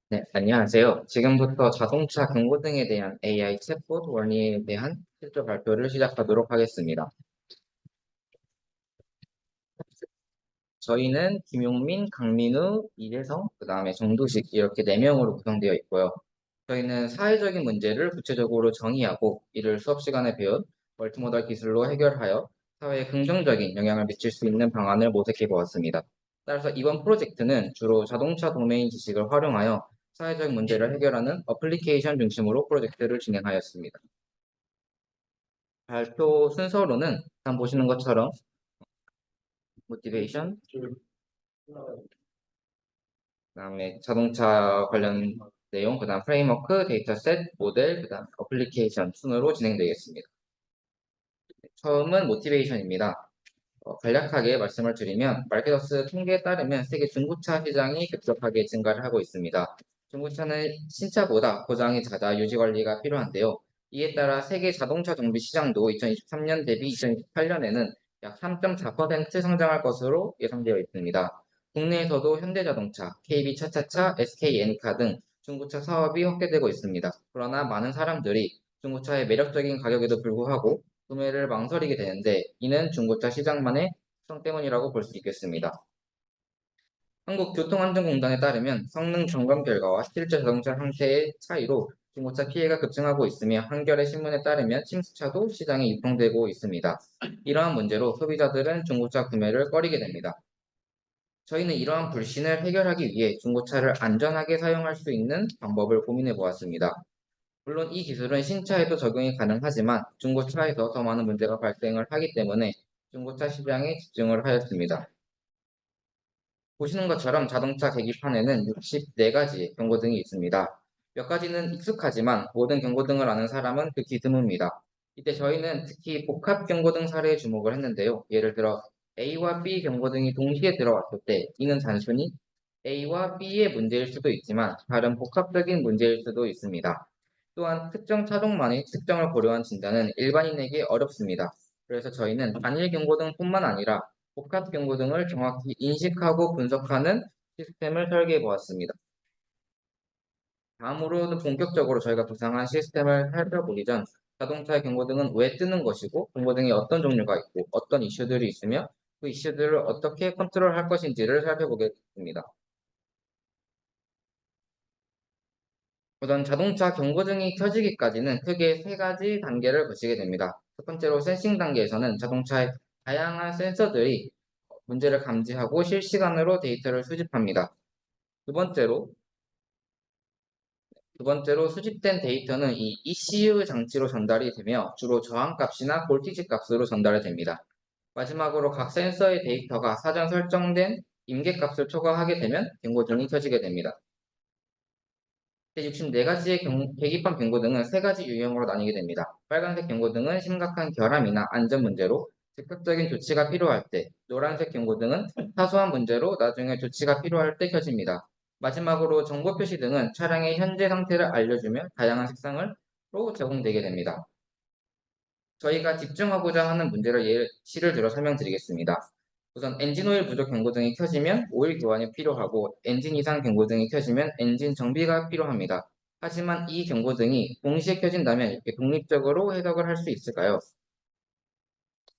네, 안녕하세요. 지금부터 자동차 경고등에 대한 AI 챗봇 원리에 대한 실제 발표를 시작하도록 하겠습니다. 저희는 김용민, 강민우, 이재성, 그 다음에 정두식 이렇게 4명으로 구성되어 있고요. 저희는 사회적인 문제를 구체적으로 정의하고 이를 수업 시간에 배운 멀티모달 기술로 해결하여 사회에 긍정적인 영향을 미칠 수 있는 방안을 모색해 보았습니다. 따라서 이번 프로젝트는 주로 자동차 도메인 지식을 활용하여 사회적 문제를 해결하는 어플리케이션 중심으로 프로젝트를 진행하였습니다. 발표 순서로는 일단 보시는 것처럼 모티베이션, 그다음에 자동차 관련 내용, 그다음 프레임워크, 데이터셋, 모델, 그다음 어플리케이션 순으로 진행되겠습니다. 처음은 모티베이션입니다. 간략하게 말씀을 드리면 마르케더스 통계에 따르면 세계 중고차 시장이 급격하게 증가를 하고 있습니다. 중고차는 신차보다 고장이 잦아 유지 관리가 필요한데요. 이에 따라 세계 자동차 정비 시장도 2023년 대비 2028년에는 약 3.4% 성장할 것으로 예상되어 있습니다. 국내에서도 현대자동차, KB차차차, SK엔카 등 중고차 사업이 확대되고 있습니다. 그러나 많은 사람들이 중고차의 매력적인 가격에도 불구하고 구매를 망설이게 되는데 이는 중고차 시장만의 특성 때문이라고 볼 수 있겠습니다. 한국교통안전공단에 따르면 성능 점검 결과와 실제 자동차 상태의 차이로 중고차 피해가 급증하고 있으며 한겨레 신문에 따르면 침수차도 시장에 유통되고 있습니다. 이러한 문제로 소비자들은 중고차 구매를 꺼리게 됩니다. 저희는 이러한 불신을 해결하기 위해 중고차를 안전하게 사용할 수 있는 방법을 고민해 보았습니다. 물론 이 기술은 신차에도 적용이 가능하지만 중고차에서 더 많은 문제가 발생을 하기 때문에 중고차 시장에 집중을 하였습니다. 보시는 것처럼 자동차 계기판에는 64가지의 경고등이 있습니다. 몇 가지는 익숙하지만 모든 경고등을 아는 사람은 극히 드뭅니다. 이때 저희는 특히 복합 경고등 사례에 주목을 했는데요. 예를 들어 A와 B 경고등이 동시에 들어왔을 때 이는 단순히 A와 B의 문제일 수도 있지만 다른 복합적인 문제일 수도 있습니다. 또한 특정 차종만의 특정을 고려한 진단은 일반인에게 어렵습니다. 그래서 저희는 단일 경고등뿐만 아니라 복합 경고등을 정확히 인식하고 분석하는 시스템을 설계해 보았습니다. 다음으로는 본격적으로 저희가 구상한 시스템을 살펴보기 전 자동차의 경고등은 왜 뜨는 것이고 경고등이 어떤 종류가 있고 어떤 이슈들이 있으며 그 이슈들을 어떻게 컨트롤할 것인지를 살펴보겠습니다. 우선 자동차 경고등이 켜지기까지는 크게 3가지 단계를 거치게 됩니다. 첫 번째로 센싱 단계에서는 자동차의 다양한 센서들이 문제를 감지하고 실시간으로 데이터를 수집합니다. 두 번째로, 두 번째로 수집된 데이터는 이 ECU 장치로 전달이 되며 주로 저항값이나 볼티지 값으로 전달이 됩니다. 마지막으로 각 센서의 데이터가 사전 설정된 임계값을 초과하게 되면 경고등이 켜지게 됩니다. 64가지의 계기판 경고등은 3가지 유형으로 나뉘게 됩니다. 빨간색 경고등은 심각한 결함이나 안전 문제로 즉각적인 조치가 필요할 때, 노란색 경고등은 사소한 문제로 나중에 조치가 필요할 때 켜집니다. 마지막으로 정보 표시 등은 차량의 현재 상태를 알려주며 다양한 색상으로 제공되게 됩니다. 저희가 집중하고자 하는 문제를 예시를 들어 설명드리겠습니다. 우선 엔진 오일 부족 경고등이 켜지면 오일 교환이 필요하고 엔진 이상 경고등이 켜지면 엔진 정비가 필요합니다. 하지만 이 경고등이 동시에 켜진다면 이렇게 독립적으로 해석을 할 수 있을까요?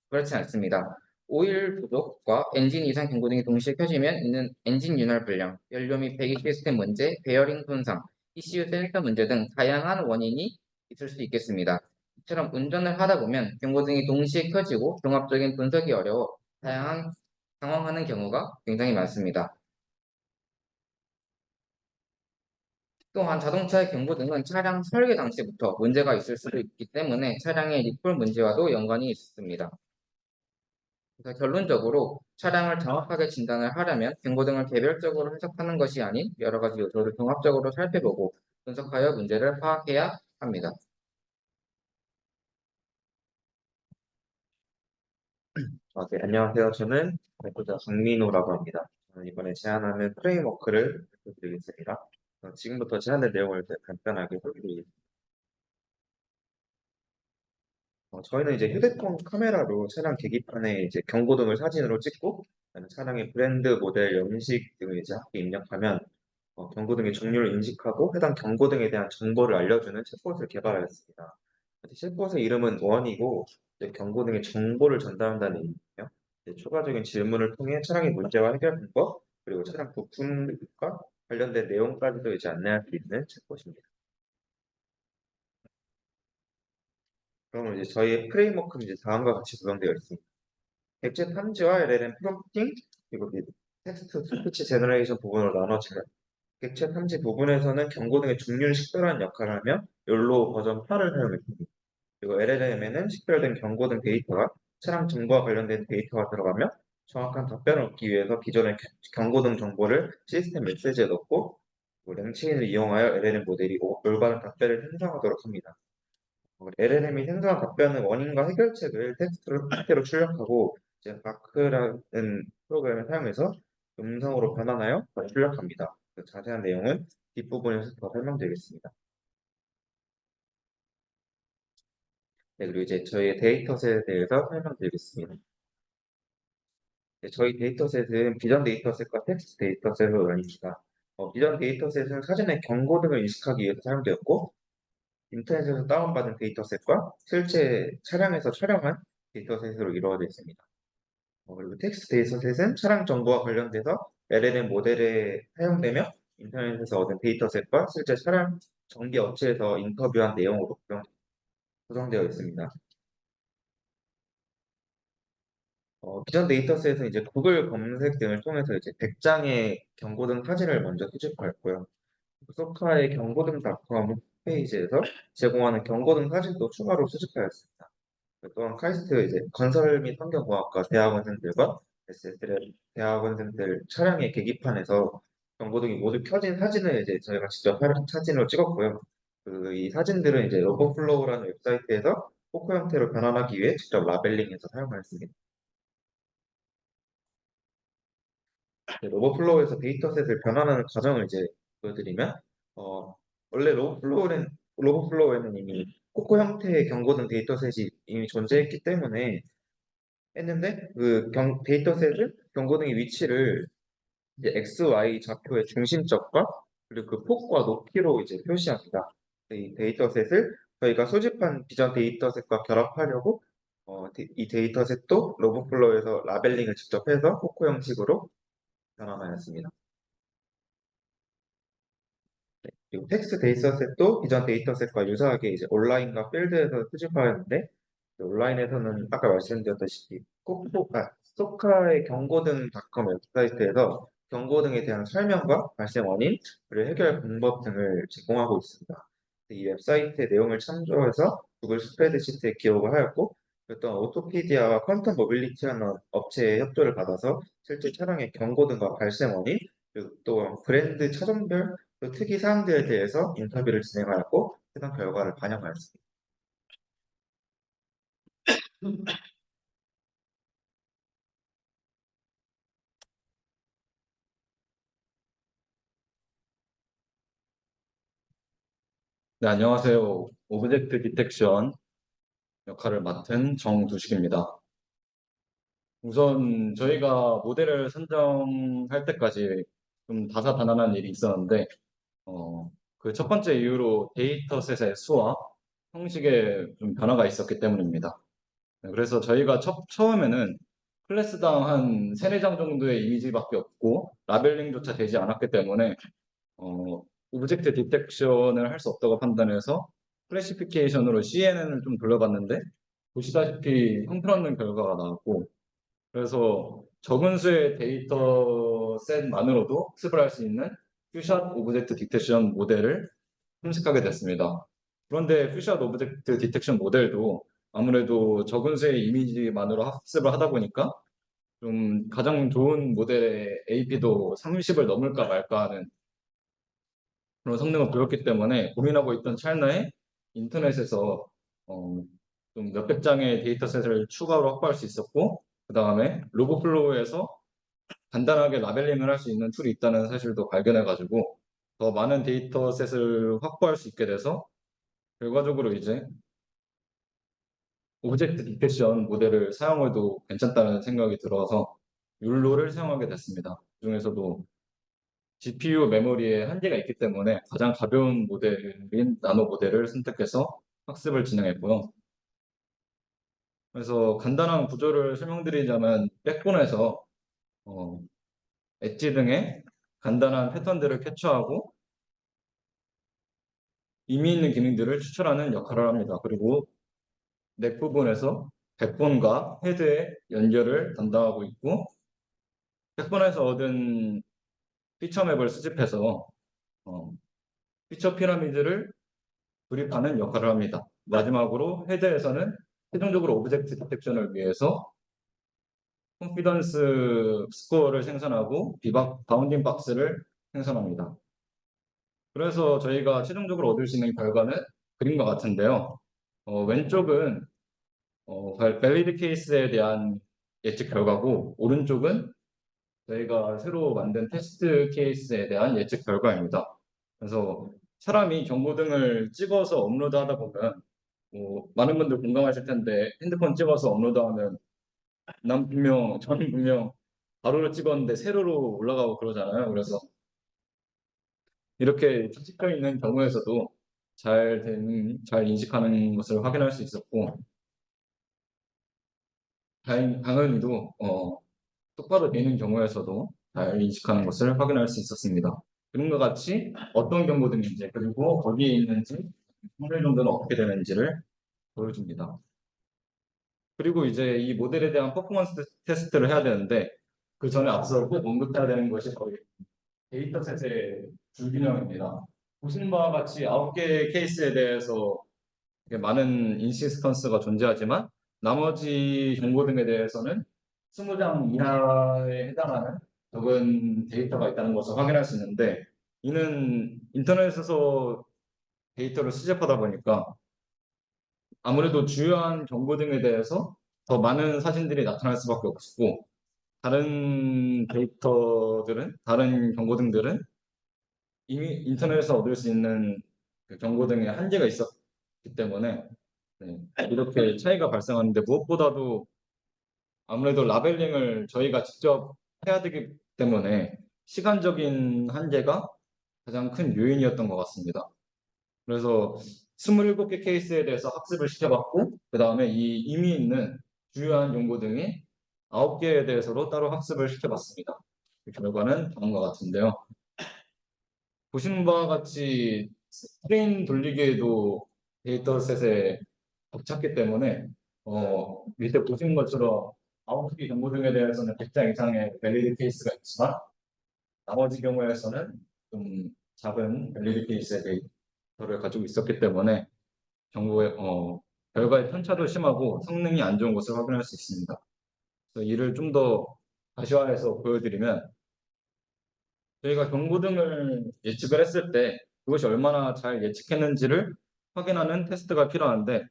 그렇지 않습니다. 오일 부족과 엔진 이상 경고등이 동시에 켜지면 이는 엔진 윤활 불량, 연료 및 배기 시스템 문제, 베어링 손상, ECU 셀렉터 문제 등 다양한 원인이 있을 수 있겠습니다. 이처럼 운전을 하다 보면 경고등이 동시에 켜지고 종합적인 분석이 어려워 다양한 당황하는 경우가 굉장히 많습니다. 또한 자동차의 경고등은 차량 설계 당시부터 문제가 있을 수도 있기 때문에 차량의 리콜 문제와도 연관이 있습니다. 그래서 결론적으로 차량을 정확하게 진단을 하려면 경고등을 개별적으로 해석하는 것이 아닌 여러 가지 요소를 종합적으로 살펴보고 분석하여 문제를 파악해야 합니다. 네, 안녕하세요. 저는 대표자 강민호라고 합니다. 저는 이번에 제안하는 프레임워크를 발표드리겠습니다. 지금부터 제안의 내용을 간단하게 소개드리겠습니다. 저희는 이제 휴대폰 카메라로 차량 계기판에 이제 경고등을 사진으로 찍고, 그다음에 차량의 브랜드, 모델, 연식 등을 이제 함께 입력하면 경고등의 종류를 인식하고 해당 경고등에 대한 정보를 알려주는 챗봇을 개발하였습니다. 챗봇의 이름은 원이고 이제 경고등의 정보를 전달한다는 의미예요. 이제 추가적인 질문을 통해 차량의 문제와 해결 방법 그리고 차량 부품과 관련된 내용까지도 이제 안내할 수 있는 챗봇입니다. 그러면 이제 저희의 프레임워크는 이제 다음과 같이 구성되어 있습니다. 객체 탐지와 LLM 프롬프팅 그리고 텍스트 스피치 제너레이션 부분으로 나눠지면 객체 탐지 부분에서는 경고 등의 종류를 식별하는 역할을 하며 욜로 버전 8을 사용했습니다. 그리고 LLM에는 식별된 경고 등 데이터가 차량 정보와 관련된 데이터가 들어가며 정확한 답변을 얻기 위해서 기존의 경고 등 정보를 시스템 메시지에 넣고 랭체인을 이용하여 LLM 모델이 올바른 답변을 생성하도록 합니다. LLM이 생성한 답변은 원인과 해결책을 텍스트로 형태로 출력하고 이제 바크라는 프로그램을 사용해서 음성으로 변환하여 출력합니다. 그 자세한 내용은 뒷부분에서 더 설명드리겠습니다. 네, 그리고 이제 저희의 데이터셋에 대해서 설명드리겠습니다. 네, 저희 데이터셋은 비전 데이터셋과 텍스트 데이터셋으로 나뉩니다. 비전 데이터셋은 사진의 경고 등을 인식하기 위해서 사용되었고, 인터넷에서 다운받은 데이터셋과 실제 차량에서 촬영한 데이터셋으로 이루어져 있습니다. 그리고 텍스트 데이터셋은 차량 정보와 관련돼서 LLM 모델에 사용되며 인터넷에서 얻은 데이터셋과 실제 차량 정비 업체에서 인터뷰한 내용으로 구성되어 있습니다. 기존 데이터셋은 이제 구글 검색 등을 통해서 이제 100장의 경고등 사진을 먼저 수집하였고요. 소카의 경고등닷컴 홈페이지에서 제공하는 경고등 사진도 추가로 수집하였습니다. 또한 카이스트 이제 건설 및 환경공학과 대학원생들과 SSL 대학원생들 차량의 계기판에서 경고등이 모두 켜진 사진을 이제 저희가 직접 사진으로 찍었고요. 이 사진들은 이제 로버플로우라는 웹사이트에서 포커 형태로 변환하기 위해 직접 라벨링해서 사용하였습니다. 로버플로우에서 데이터셋을 변환하는 과정을 이제 보여드리면, 원래 로버플로우에는 이미 코코 형태의 경고등 데이터셋이 이미 존재했기 때문에 했는데 그 데이터셋을 경고등의 위치를 이제 x, y 좌표의 중심적과 그리고 그 폭과 높이로 이제 표시합니다. 이 데이터셋을 저희가 수집한 비전 데이터셋과 결합하려고 이 데이터셋도 로버플로우에서 라벨링을 직접 해서 코코 형식으로 변환하였습니다. 그리고 텍스트 데이터셋도 기존 데이터셋과 유사하게 이제 온라인과 필드에서 수집하였는데 온라인에서는 아까 말씀드렸다시피 스토카의 경고등.com 웹사이트에서 경고등에 대한 설명과 발생 원인, 그리고 해결 방법 등을 제공하고 있습니다. 이 웹사이트의 내용을 참조해서 구글 스프레드시트에 기록을 하였고 또 오토피디아와 퀀텀 모빌리티라는 업체의 협조를 받아서 실제 차량의 경고등과 발생 원인, 그리고 또 브랜드 차종별 또 특이 사항들에 대해서 인터뷰를 진행하였고 해당 결과를 반영하였습니다. 네, 안녕하세요. 오브젝트 디텍션 역할을 맡은 정두식입니다. 우선 저희가 모델을 선정할 때까지 좀 다사다난한 일이 있었는데, 그 첫 번째 이유로 데이터셋의 수와 형식에 좀 변화가 있었기 때문입니다. 네, 그래서 저희가 처음에는 클래스당 한 3, 4장 정도의 이미지밖에 없고 라벨링조차 되지 않았기 때문에 오브젝트 디텍션을 할 수 없다고 판단해서 클래시피케이션으로 CNN을 좀 돌려봤는데 보시다시피 형편없는 결과가 나왔고, 그래서 적은 수의 데이터 셋만으로도 학습을 할 수 있는 퓨샷 오브젝트 디텍션 모델을 탐색하게 됐습니다. 그런데 퓨샷 오브젝트 디텍션 모델도 아무래도 적은 수의 이미지만으로 학습을 하다 보니까 좀 가장 좋은 모델의 AP도 30을 넘을까 말까 하는 그런 성능을 보였기 때문에 고민하고 있던 찰나에 인터넷에서 좀 몇백 장의 데이터셋을 추가로 확보할 수 있었고, 그 다음에 로보플로우에서 간단하게 라벨링을 할 수 있는 툴이 있다는 사실도 발견해가지고 더 많은 데이터셋을 확보할 수 있게 돼서 결과적으로 이제 오브젝트 디텍션 모델을 사용해도 괜찮다는 생각이 들어서 율로를 사용하게 됐습니다. 그 중에서도 GPU 메모리에 한계가 있기 때문에 가장 가벼운 모델인 나노 모델을 선택해서 학습을 진행했고요. 그래서 간단한 구조를 설명드리자면 백본에서 엣지 등의 간단한 패턴들을 캡처하고 의미 있는 기능들을 추출하는 역할을 합니다. 그리고 넥 부분에서 백본과 헤드의 연결을 담당하고 있고 백본에서 얻은 피처 맵을 수집해서 어, 피처 피라미드를 조립하는 역할을 합니다. 마지막으로 헤드에서는 최종적으로 오브젝트 디텍션을 위해서 컨피던스 스코어를 생성하고 바운딩 박스를 생성합니다. 그래서 저희가 최종적으로 얻을 수 있는 결과는 그림과 같은데요. 왼쪽은 밸리드 케이스에 대한 예측 결과고 오른쪽은 저희가 새로 만든 테스트 케이스에 대한 예측 결과입니다. 그래서 사람이 경고등을 찍어서 업로드하다 보면 많은 분들 공감하실 텐데 핸드폰 찍어서 업로드하면 저는 분명 가로로 찍었는데 세로로 올라가고 그러잖아요. 그래서 이렇게 찍혀 있는 경우에서도 잘 인식하는 것을 확인할 수 있었고 당연히도 똑바로 되는 경우에서도 잘 인식하는 것을 확인할 수 있었습니다. 그림과 같이 어떤 경고등인지 그리고 거기에 있는지 확률 정도는 어떻게 되는지를 보여줍니다. 그리고 이제 이 모델에 대한 퍼포먼스 테스트를 해야 되는데 그 전에 앞서 꼭 언급해야 되는 것이 바로 데이터셋의 불균형입니다. 보시는 바와 같이 9개의 케이스에 대해서 많은 인시스턴스가 존재하지만 나머지 정보 등에 대해서는 20장 이하에 해당하는 적은 데이터가 있다는 것을 확인할 수 있는데 이는 인터넷에서 데이터를 수집하다 보니까 아무래도 주요한 정보 등에 대해서 더 많은 사진들이 나타날 수밖에 없고 다른 정보 등들은 이미 인터넷에서 얻을 수 있는 그 정보 등의 한계가 있었기 때문에 네, 이렇게 차이가 발생하는데 무엇보다도 아무래도 라벨링을 저희가 직접 해야 되기 때문에 시간적인 한계가 가장 큰 요인이었던 것 같습니다. 그래서 27개 케이스에 대해서 학습을 시켜봤고 그 다음에 이 이미 있는 주요한 용고 등이 9개에 대해서로 따로 학습을 시켜봤습니다. 그 결과는 다음과 같은데요. 보시는 바와 같이 트레인 돌리기에도 데이터셋에 벅찼기 때문에 밑에 보시는 것처럼 9개 정보 등에 대해서는 100장 이상의 밸리드 케이스가 있지만 나머지 경우에서는 좀 작은 밸리드 케이스의 데이터를 가지고 있었기 때문에 정보의 결과의 편차도 심하고 성능이 안 좋은 것을 확인할 수 있습니다. 그래서 이를 좀 더 가시화해서 보여드리면 저희가 경고등을 예측을 했을 때 그것이 얼마나 잘 예측했는지를 확인하는 테스트가 필요한데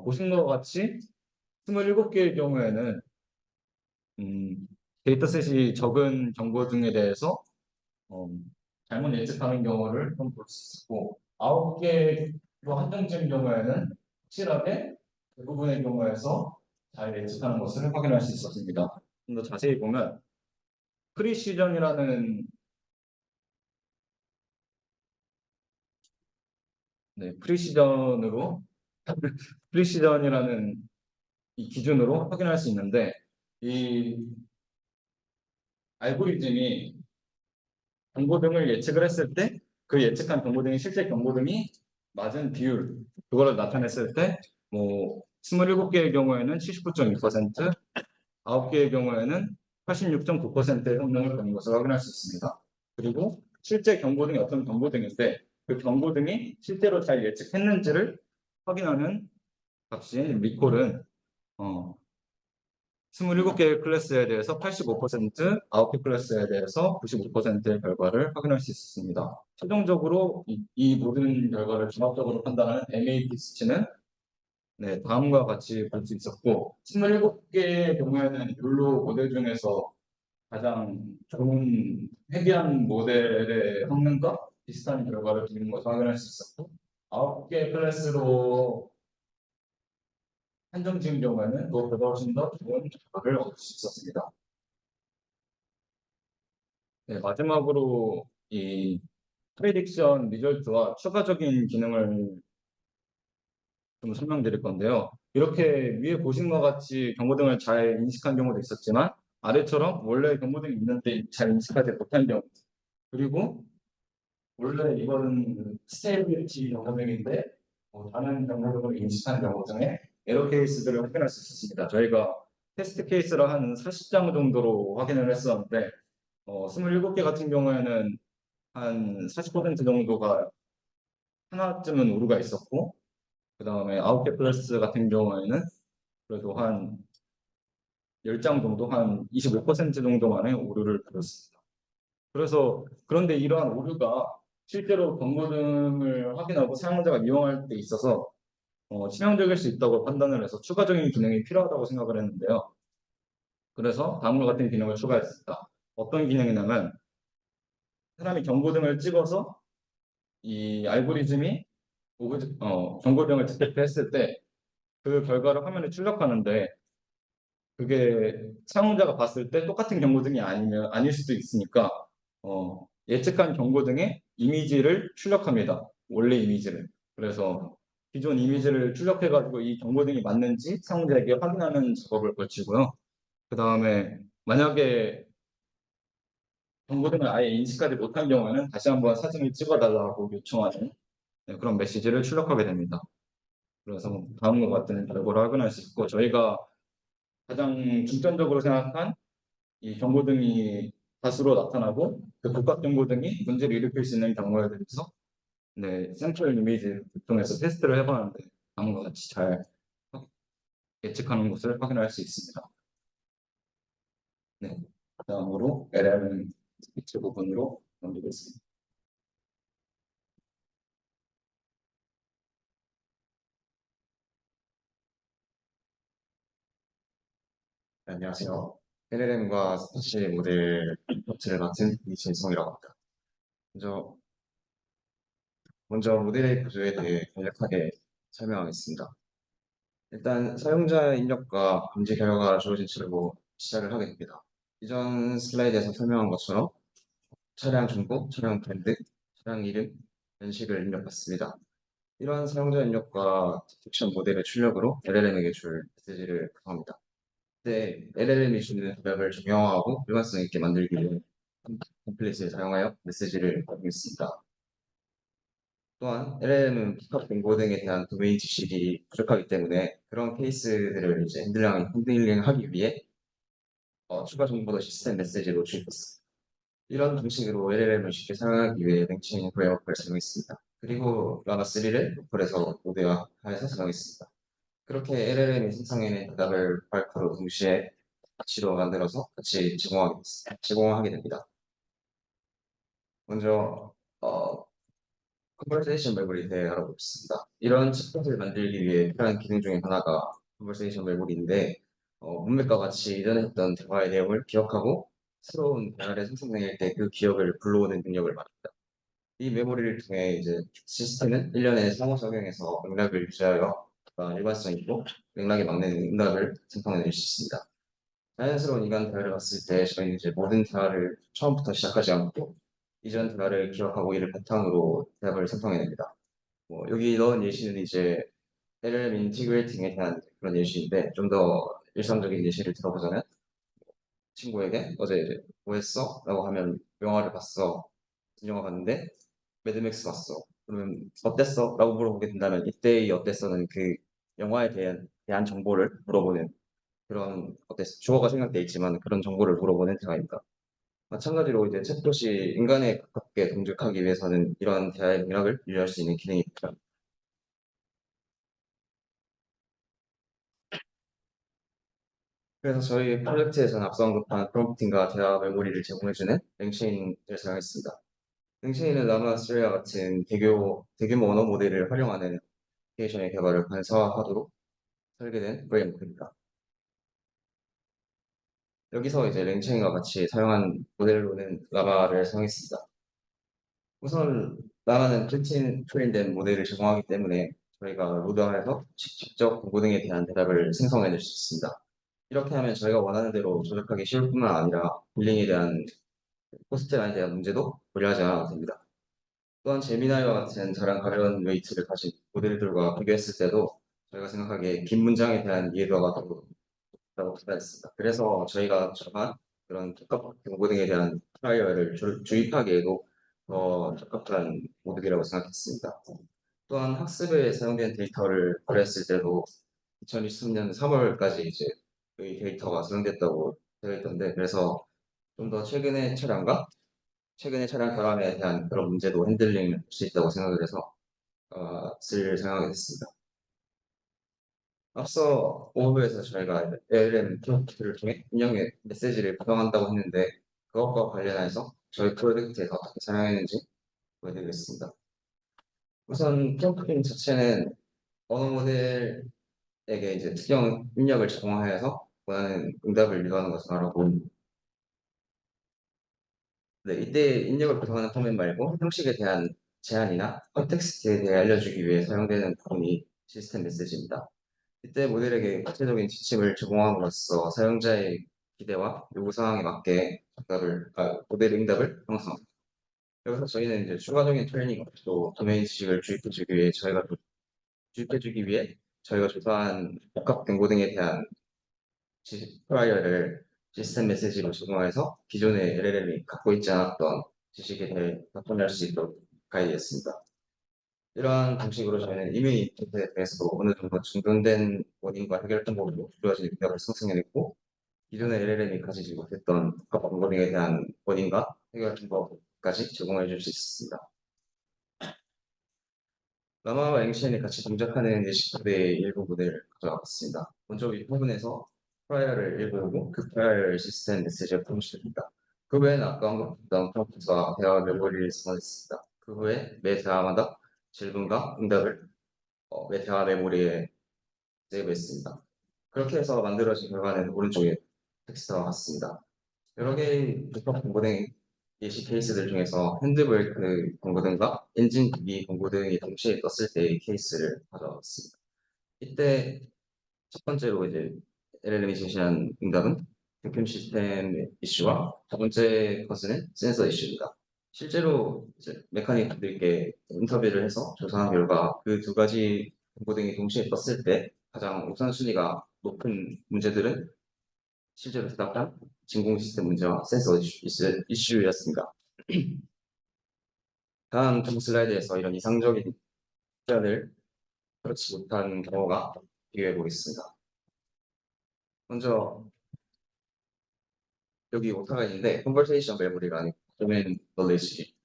보신 것 같이 27개의 경우에는 데이터셋이 적은 경고등에 대해서 어, 잘못 예측하는 경우를 좀 볼 수 있고 9개로 한정된 경우에는 확실하게 대부분의 경우에서 잘 예측하는 것을 확인할 수 있었습니다. 좀 더 자세히 보면 프리시전이라는 프리시전으로 프리시전이라는 이 기준으로 확인할 수 있는데 이 알고리즘이 경고등을 예측을 했을 때 그 예측한 경고등이 실제 경고등이 맞은 비율 그거를 나타냈을 때 뭐 27개의 경우에는 79.2%, 9개의 경우에는 86.9%의 성능을 보는 것을 확인할 수 있습니다. 그리고 실제 경고등이 어떤 경고등인데 그 경고등이 실제로 잘 예측했는지를 확인하는 값인 리콜은 27개의 클래스에 대해서 85%, 9개 클래스에 대해서 95%의 결과를 확인할 수 있습니다. 최종적으로 이 모든 결과를 종합적으로 판단하는 MAP 수치는 다음과 같이 볼 수 있었고 27개의 경우에는 율로 모델 중에서 가장 좋은 회귀한 모델의 성능과 비슷한 결과를 드리는 것을 확인할 수 있었고 9개 클래스로 한정 지은 경우에는 그것보다 훨씬 더 좋은 결과를 얻을 수 있었습니다. 네, 마지막으로 이 프레딕션 리절트와 추가적인 기능을 좀 설명드릴 건데요. 이렇게 위에 보신 것 같이 경고등을 잘 인식한 경우도 있었지만 아래처럼 원래 경고등이 있는데 잘 인식하지 못한 경우, 그리고 원래 이거는 스테이빌리티 경고등인데 다른 경고등을 인식한 경우 등의 에러 케이스들을 확인할 수 있었습니다. 저희가 테스트 케이스를 한 40장 정도로 확인을 했었는데 27개 같은 경우에는 한 40% 정도가 하나쯤은 오류가 있었고, 그 다음에 9개 플러스 같은 경우에는 그래도 한 10장 정도, 한 25% 정도만의 오류를 보였습니다. 그래서 그런데 이러한 오류가 실제로 경고등을 확인하고 사용자가 이용할 때 있어서 치명적일 수 있다고 판단을 해서 추가적인 기능이 필요하다고 생각을 했는데요. 그래서 다음과 같은 기능을 추가했습니다. 어떤 기능이냐면 사람이 경고등을 찍어서 이 알고리즘이 경고등을 디텍트했을 때 그 결과를 화면에 출력하는데 그게 사용자가 봤을 때 똑같은 경고등이 아닐 수도 있으니까 예측한 경고등의 이미지를 출력합니다. 원래 이미지를. 그래서 기존 이미지를 출력해가지고 이 경고등이 맞는지 사용자에게 확인하는 작업을 거치고요. 그 다음에 만약에 경고등을 아예 인식하지 못한 경우에는 다시 한번 사진을 찍어달라고 요청하는 그런 메시지를 출력하게 됩니다. 그래서 다음과 같은 결과를 확인할 수 있고, 저희가 가장 중점적으로 생각한 이 경고등이 다수로 나타나고 그 복합 경고등이 문제를 일으킬 수 있는 경우에 대해서 센트럴 이미지를 통해서 테스트를 해봤는데 다음과 같이 잘 예측하는 것을 확인할 수 있습니다. 네, 다음으로 LLM 스피치 부분으로 넘기겠습니다. 네, 안녕하세요. LLM과 스피치 모델 코치를 맡은 이진성이라고 합니다. 먼저 모델의 구조에 대해 간략하게 설명하겠습니다. 일단 사용자 입력과 검지 결과가 주어진 책으로 시작을 하게 됩니다. 이전 슬라이드에서 설명한 것처럼 차량 정보, 차량 브랜드, 차량 이름, 연식을 입력했습니다. 이러한 사용자 입력과 디텍션 모델의 출력으로 LLM에게 줄 메시지를 구성합니다. 네, LLM이 주는 답을 정형화하고 일관성 있게 만들기 위해 템플릿을 사용하여 메시지를 확인했습니다. 또한 LLM은 복합 공고 등에 대한 도메인 지식이 부족하기 때문에 그런 케이스들을 이제 핸들링하기 위해 추가 정보도 시스템 메시지로 주입했습니다. 이런 방식으로 LLM을 쉽게 사용하기 위해 랭칭 프레임워크를 사용했습니다. 그리고 라마3를 로컬에서 모델화해서 사용했습니다. 그렇게 LLM이 생성해낸 대답을 발표로 동시에 가치로 만들어서 같이 제공하게 됩니다. 먼저 컨버세이션 메모리에 대해 알아보겠습니다. 이런 챗봇을 만들기 위해 필요한 기능 중에 하나가 컨버세이션 메모리인데 문맥과 같이 이전에 했던 대화의 내용을 기억하고 새로운 대화를 생성해낼 때 그 기억을 불러오는 능력을 말합니다. 이 메모리를 통해 이제 시스템은 일련의 상호작용에서 맥락을 유지하여 일관성 있고 맥락에 맞는 응답을 생성해낼 수 있습니다. 자연스러운 인간 대화를 봤을 때 저희는 이제 모든 대화를 처음부터 시작하지 않고 이전 대화를 기억하고 이를 바탕으로 대답을 생성해냅니다. 여기 넣은 예시는 이제 LLM 인티그레이팅에 대한 그런 예시인데 좀 더 일상적인 예시를 들어보자면 친구에게 어제 이제 뭐 했어? 라고 하면 영화를 봤어. 무슨 영화 봤는데 매드맥스 봤어. 그러면 어땠어? 라고 물어보게 된다면 이때의 어땠어는 그 영화에 대한 정보를 물어보는 그런 주어가 생략돼 있지만 그런 정보를 물어보는 대화입니다. 마찬가지로 이제 챗봇이 인간에 가깝게 동작하기 위해서는 이러한 대화의 맥락을 유지할 수 있는 기능이 필요합니다. 그래서 저희 프로젝트에서는 앞서 언급한 프롬프팅과 대화 메모리를 제공해주는 랭체인을 사용했습니다. 랭체인은 라마3와 같은 대규모 언어 모델을 활용하는 애플리케이션의 개발을 간사화하도록 설계된 프레임워크입니다. 여기서 이제 랭체인과 같이 사용한 모델로는 라마를 사용했습니다. 우선 라마는 트레인된 모델을 제공하기 때문에 저희가 로드화해서 직접 공고 등에 대한 대답을 생성해낼 수 있습니다. 이렇게 하면 저희가 원하는 대로 조작하기 쉬울 뿐만 아니라 빌링에 대한 코스트 라인에 대한 문제도 고려하지 않아도 됩니다. 또한 제미나이와 같은 저랑 가벼운 웨이트를 가진 모델들과 비교했을 때도 저희가 생각하기에 긴 문장에 대한 이해도가 더 높다고 판단했습니다. 그래서 저희가 정한 그런 특급 경고 등에 대한 트라이얼을 주입하기에도 더 적합한 모델이라고 생각했습니다. 또한 학습에 사용된 데이터를 고려했을 때도 2023년 3월까지 이제 이 데이터가 사용됐다고 되어 있던데, 그래서 좀 더 최근의 차량 결함에 대한 그런 문제도 핸들링 할 수 있다고 생각을 해서 쓸 생각이 됐습니다. 앞서 오버에서 저희가 LLM 프롬프트를 통해 입력의 메시지를 구성한다고 했는데, 그것과 관련해서 저희 프로젝트에서 어떻게 사용했는지 보여드리겠습니다. 우선 프롬프팅 자체는 언어 모델에게 이제 특정 입력을 제공하여서 원하는 응답을 유도하는 것을 말하고, 네, 이때 입력을 구성하는 포맷 말고 형식에 대한 제한이나 컨텍스트에 대해 알려주기 위해 사용되는 부분이 시스템 메시지입니다. 이때 모델에게 구체적인 지침을 제공함으로써 사용자의 기대와 요구 상황에 맞게 모델 응답을 형성합니다. 여기서 저희는 이제 추가적인 트레이닝 또 도메인 지식을 주입해주기 위해 저희가 조사한 복합 경고 등에 대한 지식 프라이어를 시스템 메시지로 제공해서 기존의 LLM이 갖고 있지 않았던 지식에 대해 접근할 수 있도록 가이드했습니다. 이러한 방식으로 저희는 이메일 인풋에 대해서도 어느 정도 중간된 원인과 해결 방법으로 주어진 응답을 생성해냈고, 기존의 LLM이 가지지 못했던 복합 언보딩에 대한 원인과 해결 방법까지 제공해 줄 수 있었습니다. 라마와 앵시엔이 같이 동작하는 예시코드의 일부 모델을 가져왔습니다. 먼저 이 부분에서 프라이어를 읽어보고 그 프라이어를 시스템 메시지에 포함시킵니다. 그 외에는 아까 언급했던 프롬프트와 대화 메모리를 선언했습니다. 그 후에 매 대화마다 질문과 응답을 매 대화 메모리에 세이브했습니다. 그렇게 해서 만들어진 결과는 오른쪽에 텍스트와 같습니다. 여러 개의 불법 공고등 예시 케이스들 중에서 핸드브레이크 공고등과 엔진 기기 공고등이 동시에 떴을 때의 케이스를 가져왔습니다. 이때 첫 번째로 이제 LLM이 제시한 응답은 백큐 시스템 이슈와 두 번째 것은 센서 이슈입니다. 실제로 이제 메카닉들께 인터뷰를 해서 조사한 결과 그 두 가지 공고등이 동시에 떴을 때 가장 우선순위가 높은 문제들은 실제로 대답한 진공 시스템 문제와 센서 이슈였습니다. 다음 두 슬라이드에서 이런 이상적인 표현을 그렇지 못한 경우가 비교해 보겠습니다. 먼저 여기 오타가 있는데 컨버세이션 메모리가 아니고 도메인 놀리지입니다.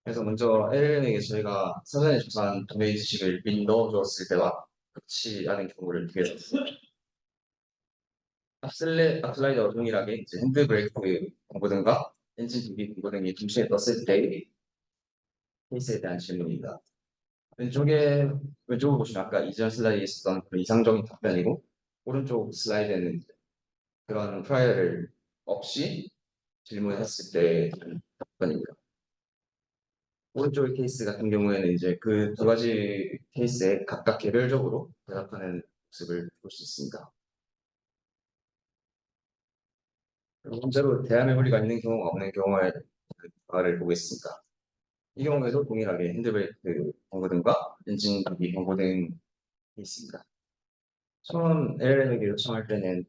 그래서 먼저 LLM에게 저희가 사전에 조사한 도메인 지식을 미리 넣어주었을 때와 그렇지 않은 경우를 비교해봤습니다. 앞 슬라이드와 동일하게 이제 핸드 브레이크 공고등과 엔진 주기 공고등이 동시에 떴을 때의 케이스에 대한 질문입니다. 왼쪽을 보시면 아까 이전 슬라이드에 있었던 그 이상적인 답변이고, 오른쪽 슬라이드에는 그런 프라이어를 없이 질문했을 때 답변입니다. 오른쪽 케이스 같은 경우에는 이제 그 두 가지 케이스에 각각 개별적으로 대답하는 모습을 볼 수 있습니다. 문제로 대화 메모리가 있는 경우가 없는 경우에 결과를 보겠습니다. 이 경우에도 동일하게 핸드브레이크 경고등과 엔진 기기 경고등이 있습니다. 처음 LLM에게 요청할 때는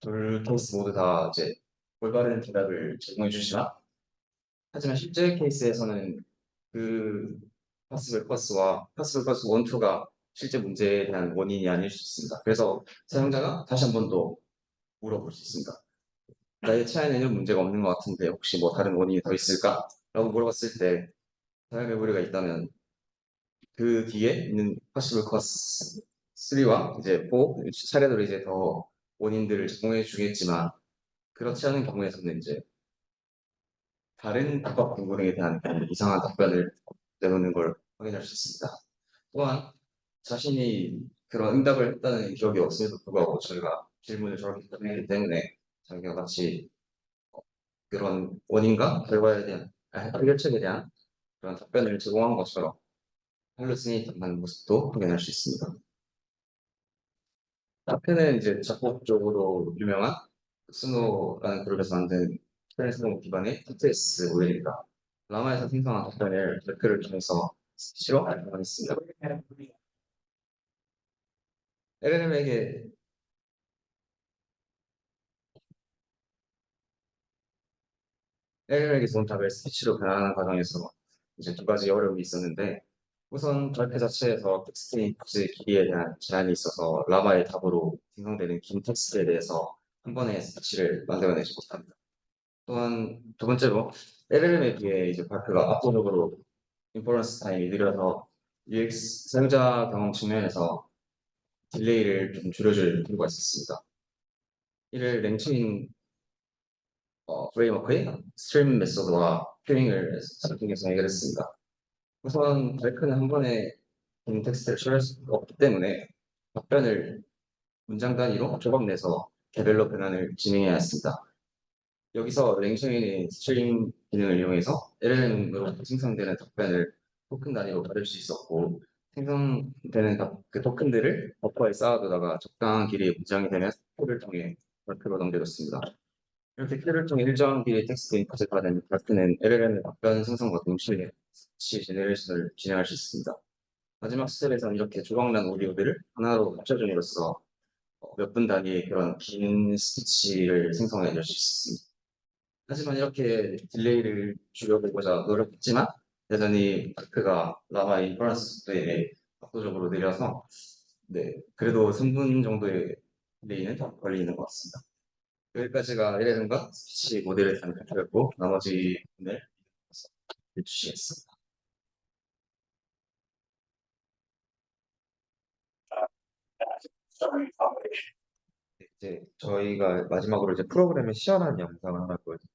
둘 케이스 모두 다 이제 올바른 대답을 제공해 주시나, 하지만 실제 케이스에서는 그 파스블 버스와 파스블 버스 1, 2가 실제 문제에 대한 원인이 아닐 수 있습니다. 그래서 사용자가 다시 한 번 더 물어볼 수 있습니다. 나의 차에는 문제가 없는 것 같은데 혹시 뭐 다른 원인이 더 있을까? 라고 물어봤을 때 다양한 메모리가 있다면 그 뒤에 있는 파시블 커스 3와 이제 4 차례대로 이제 더 원인들을 제공해 주겠지만, 그렇지 않은 경우에서는 이제 다른 국가 공고 등에 대한 이상한 답변을 내놓는 걸 확인할 수 있습니다. 또한 자신이 그런 응답을 했다는 기억이 없음에도 불구하고 저희가 질문을 저렇게 답변했기 때문에 자기가 마치 그런 원인과 결과에 대한 해결책에 대한 그런 답변을 제공한 것처럼 할루시네이팅하는 모습도 확인할 수 있습니다. 앞에는 이제 작곡적으로 유명한 스노라는 그룹에서 만든 스노 기반의 TTS 모델입니다. 라마에서 생성한 답변을 댓글을 통해서 스피치로 발표하겠습니다. LLM에게 좋은 답을 스피치로 변환하는 과정에서 이제 두 가지 어려움이 있었는데, 우선 발표 자체에서 텍스트 인풋 길이에 대한 제한이 있어서 라마의 답으로 생성되는 긴 텍스트에 대해서 한 번에 스피치를 만들어내지 못합니다. 또한 두 번째로 LLM에 비해 이제 발표가 압도적으로 인퍼런스 타임이 느려서 UX 사용자 경험 측면에서 딜레이를 좀 줄여줄 필요가 있었습니다. 이를 랭칭 프레임워크의 스트림 메소드와 튜닝을 통해서 해결했습니다. 우선 발크는 한 번에 긴 텍스트를 처리할 수 없기 때문에 답변을 문장 단위로 조각 내서 개별로 변환을 진행해야 했습니다. 여기서 랭쉐인의 스트림 기능을 이용해서 LLM으로 생성되는 답변을 토큰 단위로 받을 수 있었고, 생성되는 그 토큰들을 버퍼에 쌓아두다가 적당한 길이의 문장이 되면 큐를 통해 발표로 넘겨줬습니다. 이렇게 큐를 통해 일정 길이의 텍스트 인풋을 받은 발표는 LLM의 답변 생성과 동시에 스피치 제너레이션을 진행할 수 있습니다. 마지막 스텝에서는 이렇게 조각난 오디오들을 하나로 합쳐줌으로써 몇 분 단위의 그런 긴 스피치를 생성해낼 수 있습니다. 하지만 이렇게 딜레이를 줄여보고자 노력했지만 여전히 마크가 라마 인퍼런스 속도에 압도적으로 느려서 그래도 3분 정도의 딜레이는 더 걸리는 것 같습니다. 여기까지가 LLM과 스피치 모델에 대한 발표였고, 나머지 분을 해주시겠습니다. 이제 저희가 마지막으로 이제 프로그램을 시연한 영상을 하나 보여드릴게요.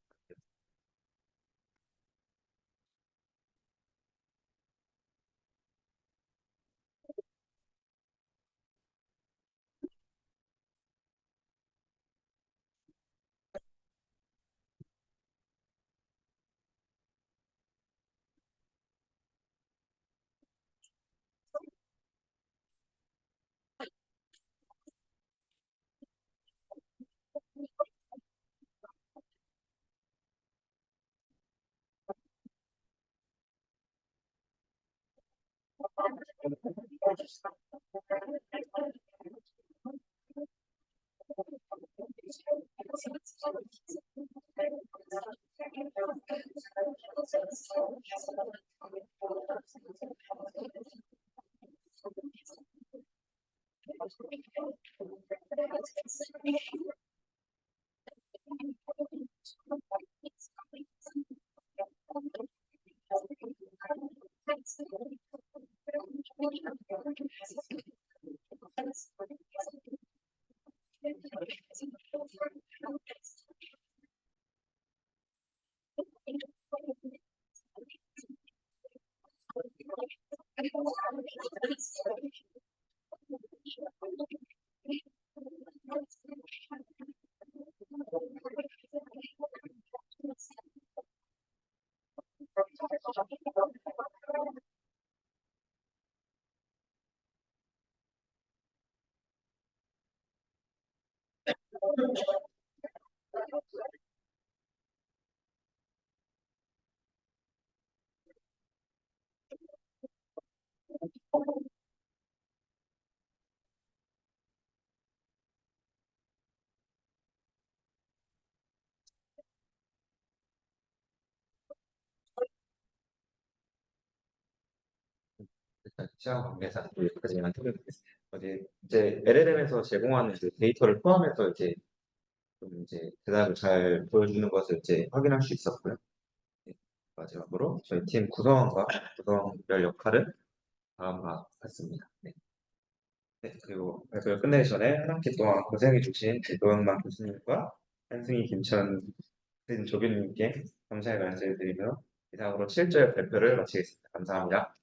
일단 시간 관계상 여기까지만 해보겠습니다. 이제 LLM에서 제공하는 이제 데이터를 포함해서 이제 좀 이제 대답을 잘 보여주는 것을 이제 확인할 수 있었고요. 네, 마지막으로 저희 팀 구성원과 구성별 역할은 다음과 같습니다. 그리고 발표를 끝내기 전에 한 학기 동안 고생해주신 노영만 교수님과 한승희, 김천, 조교님께 감사의 말씀을 드리며 이상으로 7절 발표를 마치겠습니다. 감사합니다.